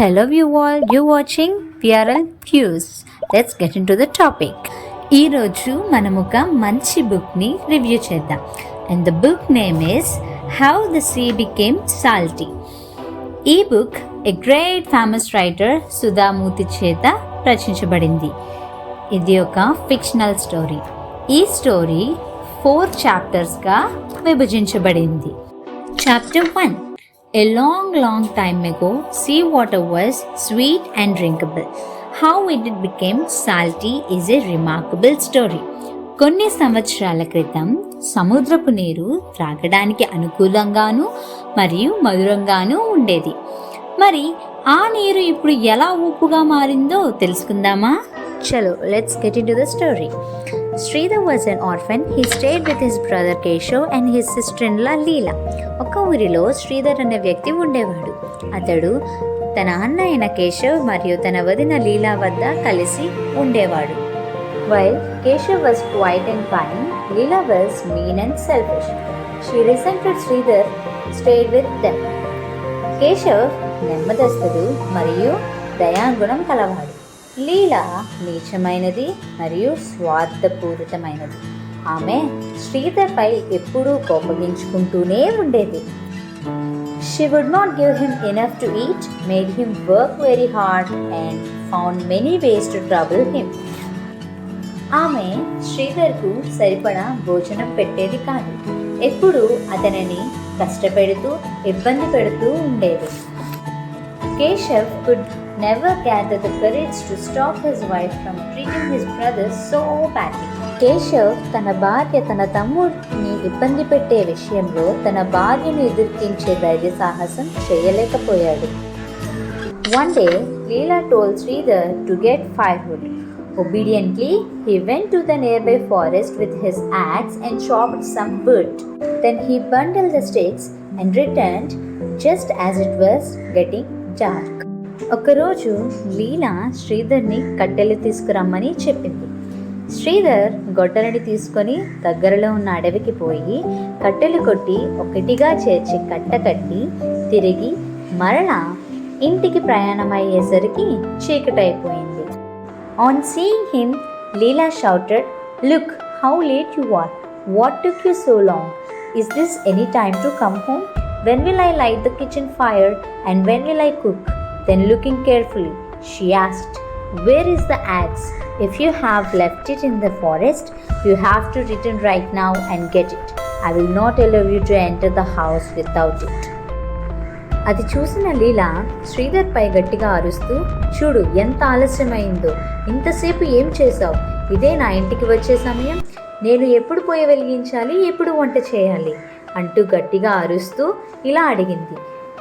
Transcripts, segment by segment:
Hello you all, you're watching PRL Cues. Let's get into the topic. ఈరోజు మనం ఒక మంచి బుక్ని రివ్యూ చేద్దాం. And the book name is how the sea became salty. ఈ book a great famous writer Sudha Murty చేత రచించబడింది. ఇది ఒక ఫిక్షనల్ స్టోరీ. ఈ స్టోరీ 4 చాప్టర్స్గా విభజించబడింది. Chapter 1. A long time ago, sea water was sweet and drinkable. How it became salty is a remarkable story. కొన్ని సంవత్సరాల క్రితం సముద్రపు నీరు త్రాగడానికి అనుకూలంగాను మరియు మధురంగాను ఉండేది. మరి ఆ నీరు ఇప్పుడు ఎలా ఉప్పుగా మారిందో తెలుసుకుందామా? చలో, let's get into the story. Sridhar was an orphan. He stayed with his brother Keshav and his sister-in-law Leela. ఒక ఊరిలో శ్రీధర్ అనే వ్యక్తి ఉండేవాడు. అతడు తన అన్న అయిన కేశవ్ మరియు తన వదిన లీలా వద్ద కలిసి ఉండేవాడు. While Keshav was quiet and kind, Leela was mean and selfish. She resented Sridhar stayed with them. Keshav నెమ్మదస్తుడు మరియు దయాగుణం కలవాడు. లీలా నీచమైనది మరియు స్వార్థపూరితమైనది. ఆమె శ్రీధర్పై ఎప్పుడూ కోపగించుకుంటూనే ఉండేది. She would not give him enough to eat, made him work very hard and found many ways to trouble him. ఆమె శ్రీధర్కు సరిపడా భోజనం పెట్టేది కాదు. ఎప్పుడూ అతనిని కష్టపెడుతూ ఇబ్బంది పెడుతూ ఉండేది. Keshav could never gather the courage to stop his wife from treating his brothers so badly. Keshav తన భార్య తన తమ్ముడిని ఇబ్బంది పెట్టే విషయంలో తన భార్యను ఎదుర్కొంచే ధైర్య సాహసం చేయలేకపోయాడు. One day, Leela told Sridhar to get firewood. Obediently, he went to the nearby forest with his axe and chopped some wood. Then he bundled the sticks and returned just as it was getting dark. ఒకరోజు లీలా శ్రీధర్ని కట్టెలు తీసుకురమ్మని చెప్పింది. శ్రీధర్ గొడ్డలిని తీసుకొని దగ్గరలో ఉన్న అడవికి పోయి కట్టెలు కొట్టి ఒకటిగా చేర్చి కట్టి తిరిగి మరలా ఇంటికి ప్రయాణమయ్యేసరికి చీకటైపోయింది. On seeing him, Leela shouted, "Look, how late you are. What took you so long? Is this any time to come home? When will I light the kitchen fire and when will I cook?" Then looking carefully, she asked, "Where is the axe? If you have left it in the forest, you have to return right now and get it. I will not allow you to enter the house without it." అది చూసిన లీలా శ్రీధర్ పై గట్టిగా అరుస్తూ, "చూడు ఎంత ఆలస్యమైందో, ఇంతసేపు ఏం చేశావు? ఇదే నా ఇంటికి వచ్చే సమయం? నేను ఎప్పుడు పొయ్యి వెలిగించాలి, ఎప్పుడు వంట చేయాలి?" అంటూ గట్టిగా అరుస్తూ ఇలా అడిగింది.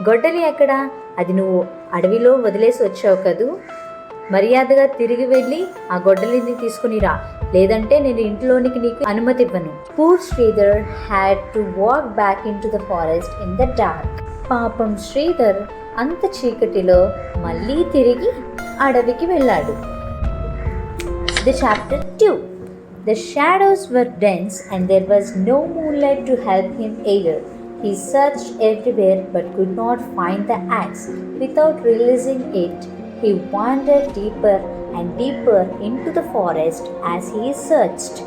"గొడ్డలి ఎక్కడా? అది నువ్వు అడవిలో వదిలేసి వచ్చావు కదూ. మర్యాదగా తిరిగి వెళ్ళి ఆ గొడ్డలిని తీసుకుని రా, లేదంటే నేను ఇంట్లోనికి నీకు అనుమతి ఇవ్వను." Poor Sridhar had to walk back into the forest in the dark. పాపం శ్రీధర్ అంత చీకటిలో మళ్ళీ తిరిగి అడవికి వెళ్ళాడు. The chapter 2. The shadows were dense and there was no moonlight to help him either. He searched everywhere but could not find the axe. Without realizing it, he wandered deeper and deeper into the forest as he searched.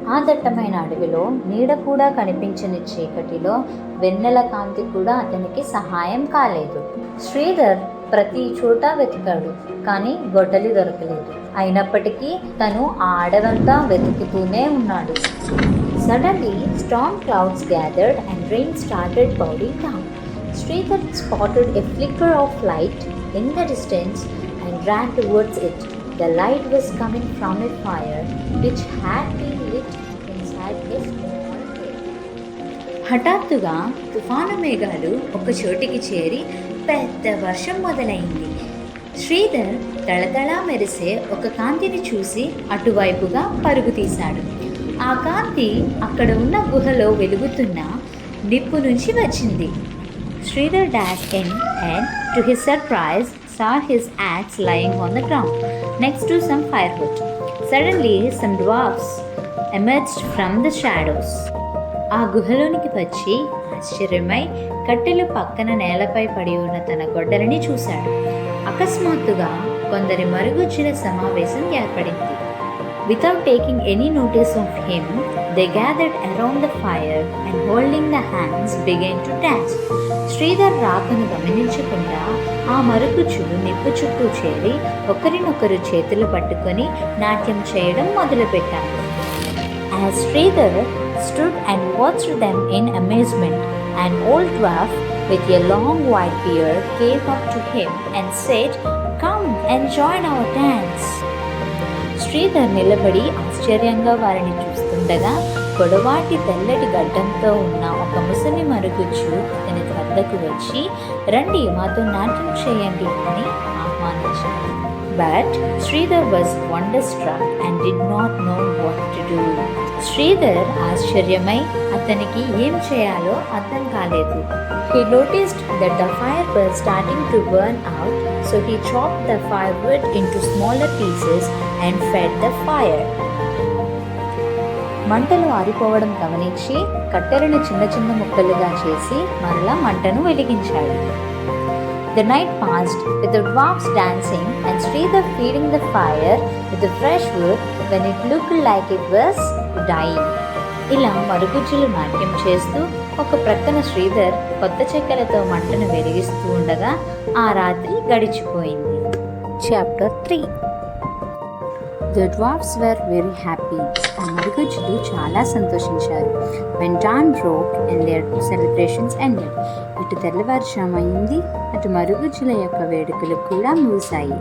ఆ దట్టమైన అడవిలో నీడ కూడా కనిపించని చీకటిలో వెన్నెల కాంతి కూడా అతనికి సహాయం కాలేదు. శ్రీధర్ ప్రతి చోట వెతికాడు, కానీ గొడ్డలి దొరకలేదు. అయినప్పటికీ తను ఆ అడవంతా వెతుకుతూనే ఉన్నాడు. Suddenly, storm clouds gathered and rain started pouring down. Sridhar spotted a flicker of light in the distance and ran towards it. The light was coming from a fire which had been lit inside a small cave. హఠాత్తుగా తుఫాను మేఘాలు ఒక చోటికి చేరి పెద్ద వర్షం మొదలైంది. శ్రీధర్ తళతళ మెరిసే ఒక కాంతిని చూసి అటువైపుగా పరుగు తీశాడు. ఆ కాంతి అక్కడ ఉన్న గుహలో వెలుగుతున్న నిప్పు నుంచి వచ్చింది. Sridhar dashed in and, to his surprise, saw his axe lying on the ground next to some firewood. Suddenly, some dwarfs emerged from the shadows. ఆ గుహలోనికి వచ్చి ఆశ్చర్యమై కట్టెలు పక్కన నేలపై పడి ఉన్న తన గొడ్డలిని చూశాడు. అకస్మాత్తుగా కొందరి మరుగుజ్జుల సమావేశం ఏర్పడింది. Without taking any notice of him, they gathered around the fire and holding the hands began to dance. Sridhar రాకను గమనించకుండా ఆ మరుగుజ్జులు నిప్పు చుట్టూ చేరి ఒకరినొకరు చేతులు పట్టుకొని నాట్యం చేయడం మొదలుపెట్టారు. As Sridhar stood and watched them in amazement, an old dwarf with a long white beard came up to him and said, "Come and join our dance." Sridhar నిలబడి ఆశ్చర్యంగా వారిని చూస్తుండగా పొడవాటి తెల్లటి గడ్డంతో ఉన్న ఒక ముసలి మరుగుజ్జు అతని వద్దకు వచ్చి, "రండి, మాతో నాట్యం చేయండి" అని ఆహ్వానించాడు. But Sridhar was wonderstruck and did not know what to do. Sridhar ఆశ్చర్యమై అతనికి ఏం చేయాలో అర్థం కాలేదు. He noticed that the fire was starting to burn out, so he chopped the firewood into smaller pieces and fed the fire. మంటలు ఆరిపోవడం గమనించి కట్టెలను చిన్న చిన్న ముక్కలుగా చేసి మరలా మంటను వెలిగించాడు. The night passed with the dwarfs dancing and Sridhar feeding the fire with the fresh wood when it looked like it was dying. ఇలా మరుగుజ్జులు నాట్యం చేస్తూ ఒక ప్రక్కన శ్రీధర్ కొత్త చెక్కలతో మంటను వెలిగిస్తూ ఉండగా ఆ రాత్రి గడిచిపోయింది. Chapter 3. The dwarfs were very happy. ఆ మరుగుజ్జులు చాలా సంతోషించారు. When dawn broke and their celebrations ended. ఇటు తెల్లవారుజామైంది, అటు మరుగుజ్జుల యొక్క వేడుకలు కూడా ముగిశాయి.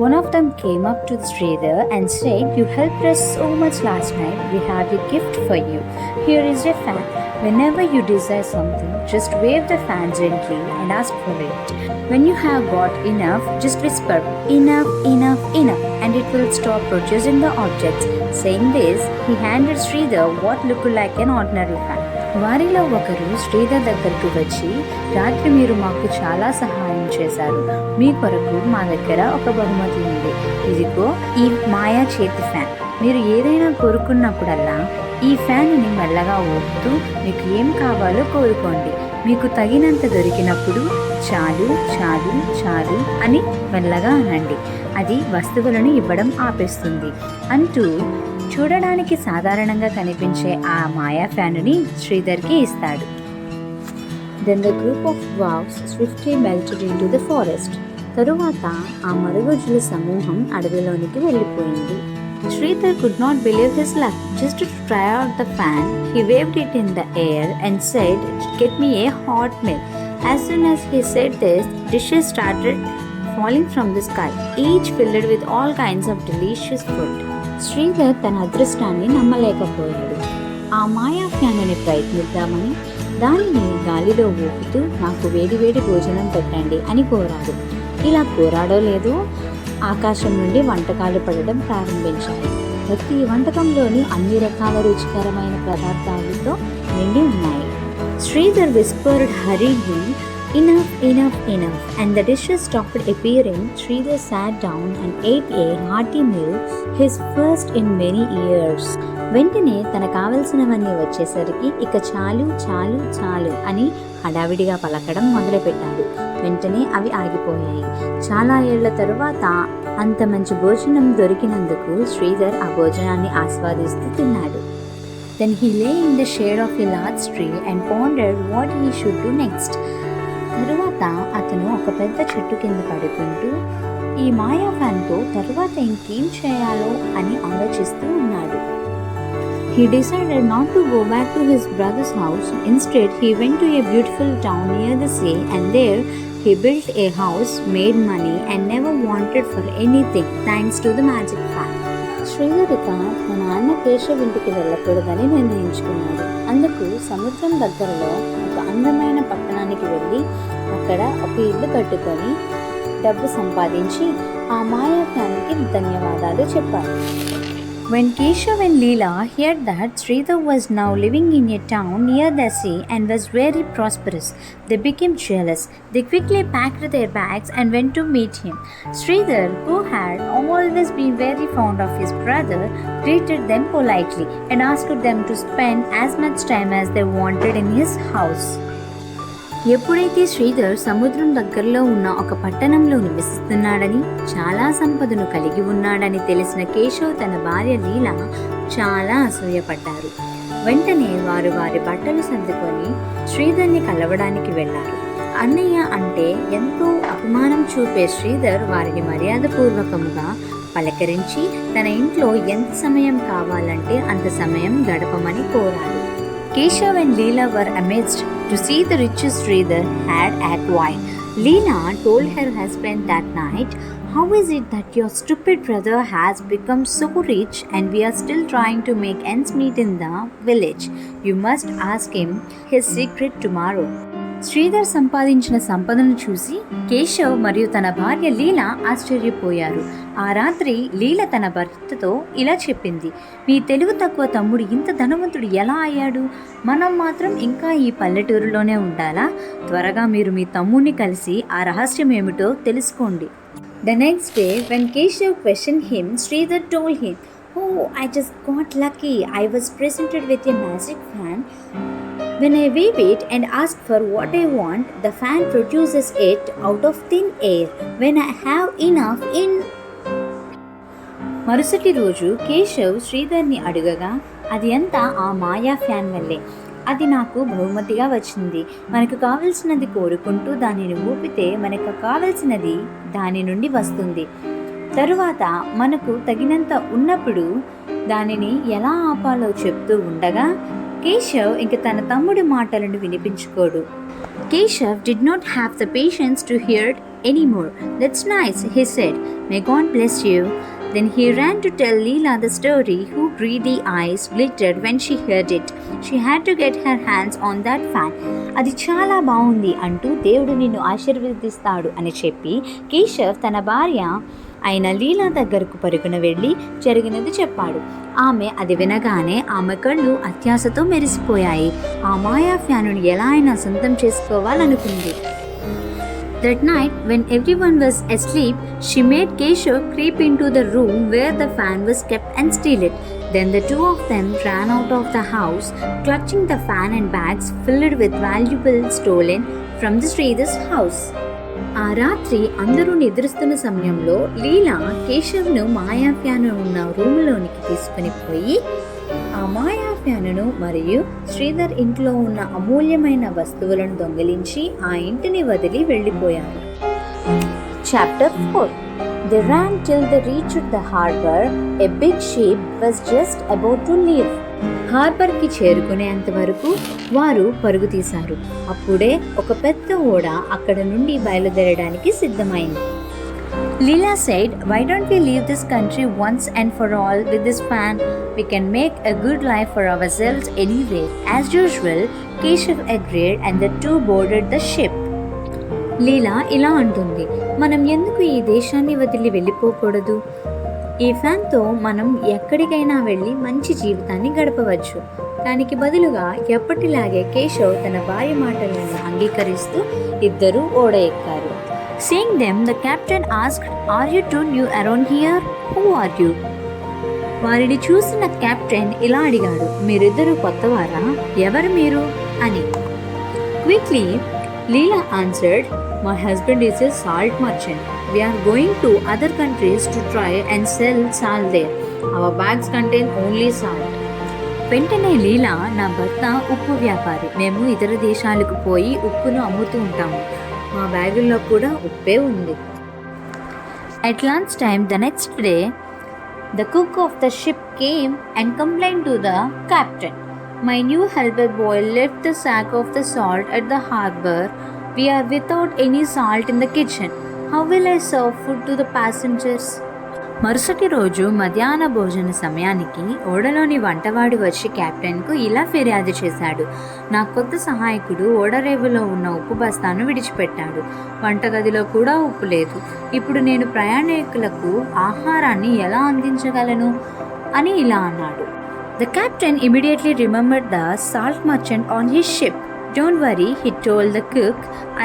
One of them came up to Sridhar and said, "You helped us so much last night. We have a gift for you. Here is a fan. Whenever you desire something, just wave the fan gently and ask for it. When you have got enough, just whisper, 'Enough, enough, enough,' and it will stop producing the objects." Saying this, he handed Sridhar what looked like an ordinary fan. వారిలో ఒకరు శ్రీధర్ దగ్గరకు వచ్చి, "రాత్రి మీరు మాకు చాలా సహాయం చేశారు. మీ కొరకు మా దగ్గర ఒక బహుమతి ఉంది. ఇదిగో ఈ మాయా చేతి ఫ్యాన్. మీరు ఏదైనా కోరుకున్నప్పుడల్లా ఈ ఫ్యాన్ని మెల్లగా ఊపుతూ మీకు ఏం కావాలో కోరుకోండి. మీకు తగినంత దొరికినప్పుడు చాలు చాలు చాలు అని మెల్లగా అనండి. అది వస్తువులను ఇవ్వడం ఆపేస్తుంది" అంటూ చూడడానికి సాధారణంగా కనిపించే ఆ మాయా ఫ్యానుని శ్రీధర్కి ఇస్తాడు. Then the group of dwarfs swiftly melted into the forest. తరువాత ఆ మరుగుజ్జుల సమూహం అడవిలోనికి వెళ్ళిపోయింది. Sridhar could not believe his luck. Just to try out the fan, he waved it in the air and said, "Get me a hot milk." As soon as he said this, dishes started falling from the sky, each filled with all kinds of delicious food. Sridhar తన అదృష్టాన్ని నమ్మలేకపోయాడు. ఆ మాయా ఫ్యానుని ప్రయత్నిద్దామని దానిని గాలిలో ఊపుతూ, "నాకు వేడి వేడి భోజనం పెట్టండి" అని కోరాడు. ఇలా కోరాడో లేదో ఆకాశం నుండి వంటకాలు పడడం ప్రారంభించాయి. ప్రతి వంటకంలోని అన్ని రకాల రుచికరమైన పదార్థాలతో నిండి ఉన్నాయి. Sridhar whispered hurriedly, "Enough, enough, enough," and the dishes stopped appearing. Sridhar sat down and ate a hearty meal, his first in many years. వెంటనే తన కావలసినవన్నీ వచ్చేసరికి ఇక చాలు చాలు చాలు అని హడావిడిగా పలకడం మొదలుపెట్టాడు. వెంటనే అవి ఆగిపోయాయి. చాలా ఏళ్ల తరువాత అంత మంచి భోజనం దొరికినందుకు శ్రీధర్ ఆ భోజనాన్ని ఆస్వాదిస్తూ తిన్నాడు. Then he lay in the shade of a large tree and pondered what he should do next. తరువాత అతను ఒక పెద్ద చెట్టు కింద పడుకుంటూ ఈ మాయా ఫ్యాన్తో తరువాత ఇంకేం చేయాలో అని ఆలోచిస్తూ ఉన్నాడు. He decided not to go back to his brother's house. Instead, he went to a beautiful town near the sea, and there he built a house, made money, and never wanted for anything thanks to the magic fan. శ్రీధరిక తన నాన్న కేశవ్ ఇంటికి వెళ్ళకూడదని నిర్ణయించుకున్నాడు. అందుకు సముద్రం దగ్గరలో ఒక అందమైన పట్టణానికి వెళ్ళి అక్కడ ఒక ఇల్లు కట్టుకొని డబ్బు సంపాదించి ఆ మాయా ఫ్యాన్కి ధన్యవాదాలు చెప్పారు. When Keshav and Leela heard that Sridhar was now living in a town near the sea and was very prosperous, they became jealous. They quickly packed their bags and went to meet him. Sridhar, who had always been very fond of his brother, greeted them politely and asked them to spend as much time as they wanted in his house. ఎప్పుడైతే శ్రీధర్ సముద్రం దగ్గరలో ఉన్న ఒక పట్టణంలో నివసిస్తున్నాడని, చాలా సంపదను కలిగి ఉన్నాడని తెలిసిన కేశవ్ తన భార్య లీల చాలా అసూయపడ్డారు. వెంటనే వారు వారి బట్టలు సర్దుకొని శ్రీధర్ని కలవడానికి వెళ్లారు. అన్నయ్య అంటే ఎంతో అభిమానం చూపే శ్రీధర్ వారిని మర్యాదపూర్వకముగా పలకరించి తన ఇంట్లో ఎంత సమయం కావాలంటే అంత సమయం గడపమని కోరాడు. Keshav and Leela were amazed to see the riches Sridhar had acquired. Leela told her husband that night, "How is it that your stupid brother has become so rich and we are still trying to make ends meet in the village? You must ask him his secret tomorrow." Sridhar సంపాదించిన సంపదను చూసి కేశవ్ మరియు తన భార్య లీల ఆశ్చర్యపోయారు. ఆ రాత్రి లీల తన భర్తతో ఇలా చెప్పింది, "మీ తెలివి తక్కువ తమ్ముడు ఇంత ధనవంతుడు ఎలా అయ్యాడు? మనం మాత్రం ఇంకా ఈ పల్లెటూరులోనే ఉండాలా? త్వరగా మీరు మీ తమ్ముడిని కలిసి ఆ రహస్యం ఏమిటో తెలుసుకోండి." The next day, when Keshav questioned him, Sridhar told him, "Oh, I just got lucky. I was presented with a magic fan. When I wave it and ask for what I want, the fan produces it out of thin air. When I have enough in..." మరుసటి రోజు కేశవ్ శ్రీధర్ని అడుగగా, "అది అంతా ఆ మాయా fan వల్లే. అది నాకు బహుమతిగా వచ్చింది. మనకు కావలసినది కోరుకుంటూ దానిని ఊపితే మనకు కావలసినది దాని నుండి వస్తుంది. తరువాత మనకు తగినంత ఉన్నప్పుడు దానిని ఎలా ఆపాలో చెప్తూ ఉండగా కేశవ్ ఇంక తన తమ్ముడి మాటలను వినిపించుకోడు. Keshav did not have the patience to hear it anymore. "That's nice," he said. "May God bless you." Then he ran to tell Leela the story. Her greedy eyes glittered when she heard it. She had to get her hands on that fan. "అది చాలా బాగుంది" అంటూ దేవుడు నిన్ను ఆశీర్వదిస్తాడు అని చెప్పి కేశవ్ తన భార్య అయిన లీలా దగ్గరకు పరుగున వెళ్ళి జరిగినది చెప్పాడు. ఆమె అది వినగానే ఆమె కళ్ళు అత్యాశతో మెరిసిపోయాయి. ఆ మాయా ఫ్యానుని ఎలా అయినా సొంతం చేసుకోవాలనుకుంది. That night, when everyone was asleep, she made Keshav creep into the room where the fan was kept and steal it. Then the two of them ran out of the house, clutching the fan and bags filled with valuables stolen from the Sridhar's house. ఆ రాత్రి అందరూ నిద్రిస్తున్న సమయంలో లీలా కేశవ్ను మాయా fan ఉన్న రూములోనికి తీసుకుని పోయి ఆ మాయా ఫ్యానును మరియు శ్రీధర్ ఇంట్లో ఉన్న అమూల్యమైన వస్తువులను దొంగిలించి ఆ ఇంటిని వదిలి వెళ్ళిపోయారు. Chapter 4. They ran till they reached the harbor. A big ship was just about to leave. హార్బర్కి చేరుకునేంత వరకు వారు పరుగు తీశారు. అప్పుడే ఒక పెద్ద ఓడ అక్కడ నుండి బయలుదేరడానికి సిద్ధమైంది. Leela said, "Why don't we leave this country once and for all with this fan? We can make a good life for ourselves anywhere." As usual, Keshav agreed and the two boarded the ship. లీలా ఇలా అంటుంది, "మనం ఎందుకు ఈ దేశాన్ని వదిలి వెళ్ళిపోకూడదు? ఈ ఫ్యాన్తో మనం ఎక్కడికైనా వెళ్ళి మంచి జీవితాన్ని గడపవచ్చు." దానికి బదులుగా ఎప్పటిలాగే కేశవ్ తన భార్య మాటలను అంగీకరిస్తూ ఇద్దరూ ఓడ ఎక్కారు. Seeing them, the captain asked, "Are you two new around here? Who are you?" వారిని చూసిన కెప్టెన్ ఇలా అడిగాడు, "మీరిద్దరూ కొత్తవారా? ఎవరు మీరు?" అని. Quickly, Leela answered, "My husband is a salt merchant. We are going to other countries to try and sell salt there. Our bags contain only salt." వెంటనే లీలా, "నా భర్త ఉప్పు వ్యాపారి. మేము ఇతర దేశాలకు పోయి ఉప్పును అమ్ముతూ ఉంటాము. మా బ్యాగుల్లో కూడా ఉప్పే ఉంది." At lunchtime the next day, the cook of the ship came and complained to the captain, "My new helper boy left the sack of the salt at the harbor. We are without any salt in the kitchen. How will I serve food to the passengers?" మరుసటి రోజు మధ్యాహ్న భోజన సమయానికి ఓడలోని వంటవాడు వచ్చి కెప్టెన్కు ఇలా ఫిర్యాదు చేశాడు, "నా కొత్త సహాయకుడు ఓడరేవులో ఉన్న ఉప్పు బస్తాను విడిచిపెట్టాడు. వంటగదిలో కూడా ఉప్పు లేదు. ఇప్పుడు నేను ప్రయాణికులకు ఆహారాన్ని ఎలా అందించగలను?" అని ఇలా అన్నాడు. The captain immediately remembered the salt merchant on his ship. "Don't worry," he told the cook,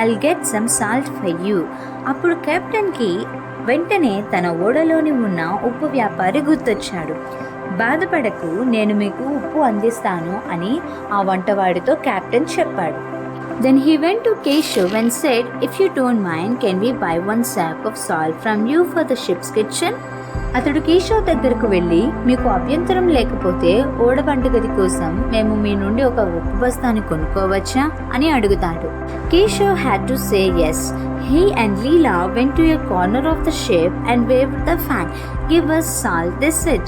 "I'll get some salt for you." అప్పుడు కెప్టెన్కి వెంటనే తన ఓడలోని ఉన్న ఉప్పు వ్యాపారి గుర్తొచ్చాడు. "బాధపడకు, నేను మీకు ఉప్పు అందిస్తాను" అని ఆ వంటవాడితో కెప్టెన్ చెప్పాడు. Then he went to Keshav and said, "If you don't mind, can we buy one sack of salt from you for the ship's kitchen?" అతడు కేశవ్ దగ్గరకు వెళ్ళి, మీకు అభ్యంతరం లేకపోతే ఓడ వంటగది కోసం మేము మీ నుండి ఒక ఉప్పు బస్తాని కొనుక్కోవచ్చా అని అడుగుతాడు. Keshav had to say yes. He and Leela went to a corner of the ship and waved the fan. "Give us salt," they said.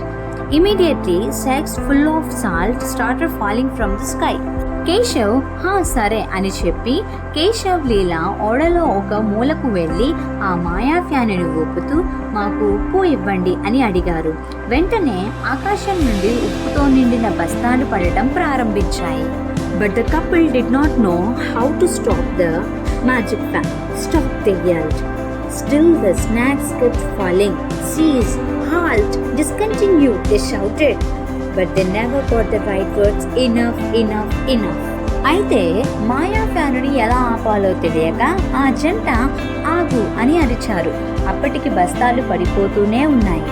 Immediately, sacks full of salt started falling from the sky. Keshav హా సరే అని చెప్పి కేశవ్ లీలా ఓడలో ఒక మూలకు వెళ్ళి ఆ మాయా ఫ్యానుని ఊపుతూ మాకు ఉప్పు ఇవ్వండి అని అడిగారు. వెంటనే ఆకాశం నుండి ఉప్పుతో నిండిన బస్తాలు పడటం ప్రారంభించాయి. But the couple did not know how to stop the magic fan. "Stop," they yelled. Still the snacks kept falling. "Cease, halt, discontinue," they shouted. But they never got the right words. Enough, enough, enough. అయితే మాయా ఫ్యానుని ఎలా ఆపాలో తెలియక ఆ జంట ఆగు అని అరిచారు. అప్పటికి బస్తాలు పడిపోతూనే ఉన్నాయి.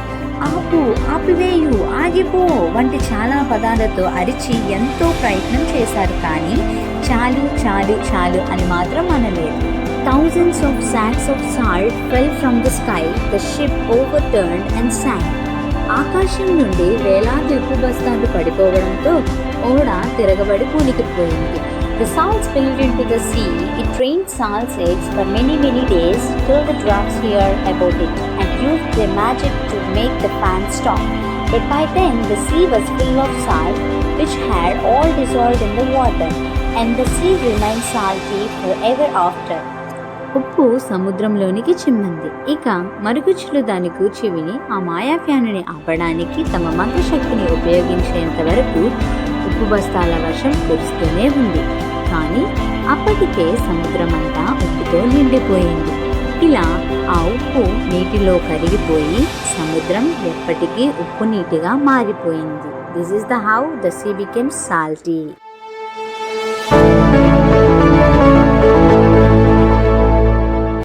ఆపు, ఆపివేయు, ఆగిపో వంటి చాలా పదాలతో అరిచి ఎంతో ప్రయత్నం చేశారు. కానీ చాలు చాలు చాలు అని మాత్రం అనలేదు. Thousands of sacks of salt fell from the sky. The ship overturned and sank. ఆకాశం నుండి వేలాది ఉప్పు బస్తాలు పడిపోవడంతో ఓడ తిరగబడి కూలికిపోయింది. The salt spilled into the sea. It rained salt eggs for many days till the dwarfs heard about it and used their magic to make the fan stop. But by then the sea was full of salt, which had all dissolved in the water, and the sea remained salty forever after. ఉప్పు సముద్రంలోనికి చిమ్మింది. ఇక మరుగుజ్జులు దాని కూర్చివిని ఆ మాయా ఫ్యానుని ఆపడానికి తమ మంత్రశక్తిని ఉపయోగించేంత వరకు ఉప్పు బస్తాల వర్షం కురుస్తూనే ఉంది. కానీ అప్పటికే సముద్రం అంతా ఉప్పుతో నిండిపోయింది. ఇలా ఆ ఉప్పు నీటిలో కరిగిపోయి సముద్రం ఎప్పటికీ ఉప్పు నీటిగా మారిపోయింది. This is the how the sea became salty.